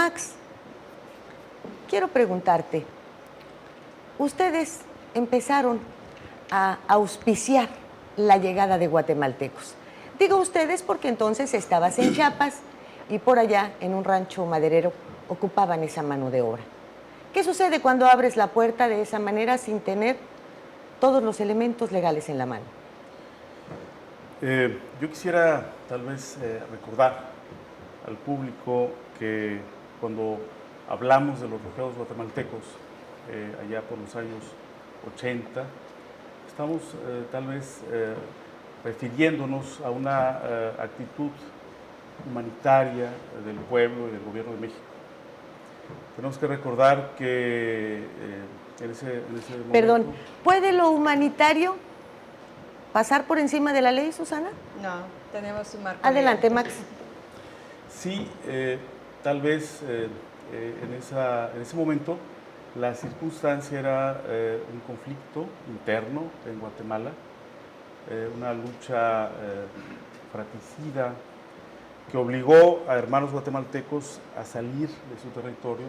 Max, quiero preguntarte, ustedes empezaron a auspiciar la llegada de guatemaltecos. Digo ustedes porque entonces estabas en Chiapas y por allá, en un rancho maderero, ocupaban esa mano de obra. ¿Qué sucede cuando abres la puerta de esa manera sin tener todos los elementos legales en la mano? Yo quisiera tal vez recordar al público que cuando hablamos de los refugiados guatemaltecos, allá por los años 80, estamos tal vez refiriéndonos a una actitud humanitaria del pueblo y del gobierno de México. Tenemos que recordar que en ese momento... Perdón, ¿puede lo humanitario pasar por encima de la ley, Susana? No, tenemos un marco. Adelante, Max. Sí, tal vez en ese momento la circunstancia era un conflicto interno en Guatemala, una lucha fratricida que obligó a hermanos guatemaltecos a salir de su territorio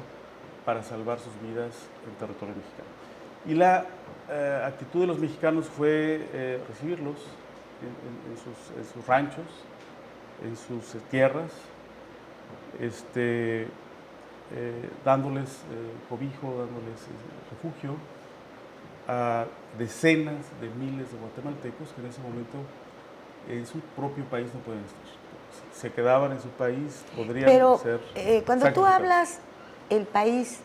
para salvar sus vidas en territorio mexicano. Y la actitud de los mexicanos fue recibirlos en sus ranchos, en sus tierras, dándoles cobijo, dándoles refugio a decenas de miles de guatemaltecos que en ese momento en su propio país no pueden estar. Si se quedaban en su país, podrían ser... Pero cuando tú hablas el país,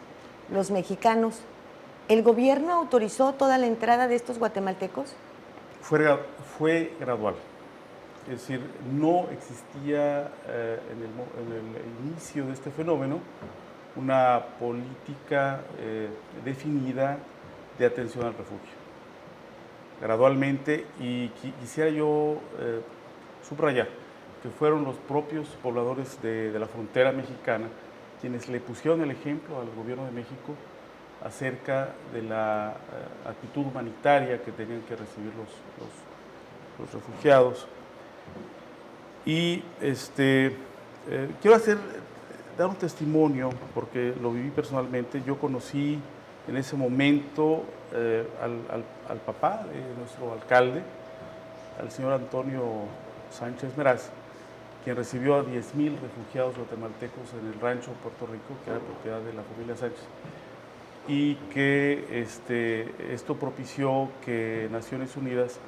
los mexicanos, ¿el gobierno autorizó toda la entrada de estos guatemaltecos? Fue gradual. Es decir, no existía en el inicio de este fenómeno una política definida de atención al refugio. Gradualmente, y quisiera yo subrayar que fueron los propios pobladores de la frontera mexicana quienes le pusieron el ejemplo al gobierno de México acerca de la actitud humanitaria que tenían que recibir los refugiados. Y quiero dar un testimonio, porque lo viví personalmente. Yo conocí en ese momento al papá de nuestro alcalde, al señor Antonio Sánchez Meraz, quien recibió a 10,000 refugiados guatemaltecos en el rancho Puerto Rico, que era propiedad de la familia Sánchez, y que esto propició que Naciones Unidas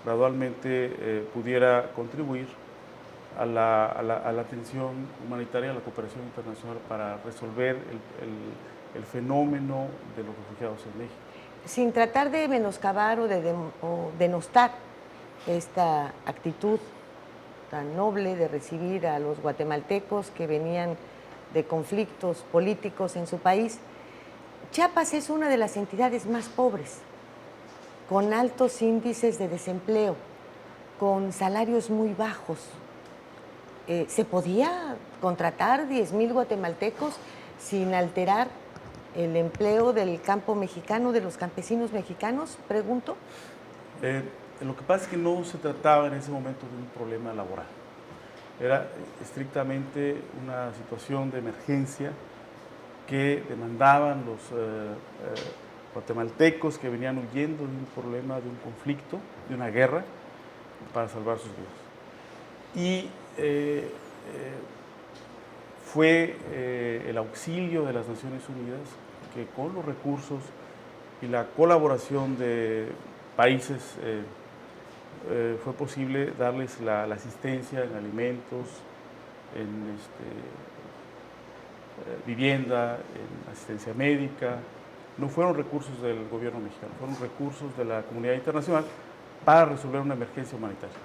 gradualmente pudiera contribuir a la atención humanitaria, a la cooperación internacional para resolver el fenómeno de los refugiados en México. Sin tratar de menoscabar o denostar esta actitud tan noble de recibir a los guatemaltecos que venían de conflictos políticos en su país, Chiapas es una de las entidades más pobres, con altos índices de desempleo, con salarios muy bajos. ¿Se podía contratar 10,000 guatemaltecos sin alterar el empleo del campo mexicano, de los campesinos mexicanos? Pregunto. Lo que pasa es que no se trataba en ese momento de un problema laboral. Era estrictamente una situación de emergencia que demandaban los guatemaltecos que venían huyendo de un problema, de un conflicto, de una guerra, para salvar sus vidas. Y fue el auxilio de las Naciones Unidas que, con los recursos y la colaboración de países, fue posible darles la asistencia en alimentos, en vivienda, en asistencia médica. No fueron recursos del gobierno mexicano, fueron recursos de la comunidad internacional para resolver una emergencia humanitaria.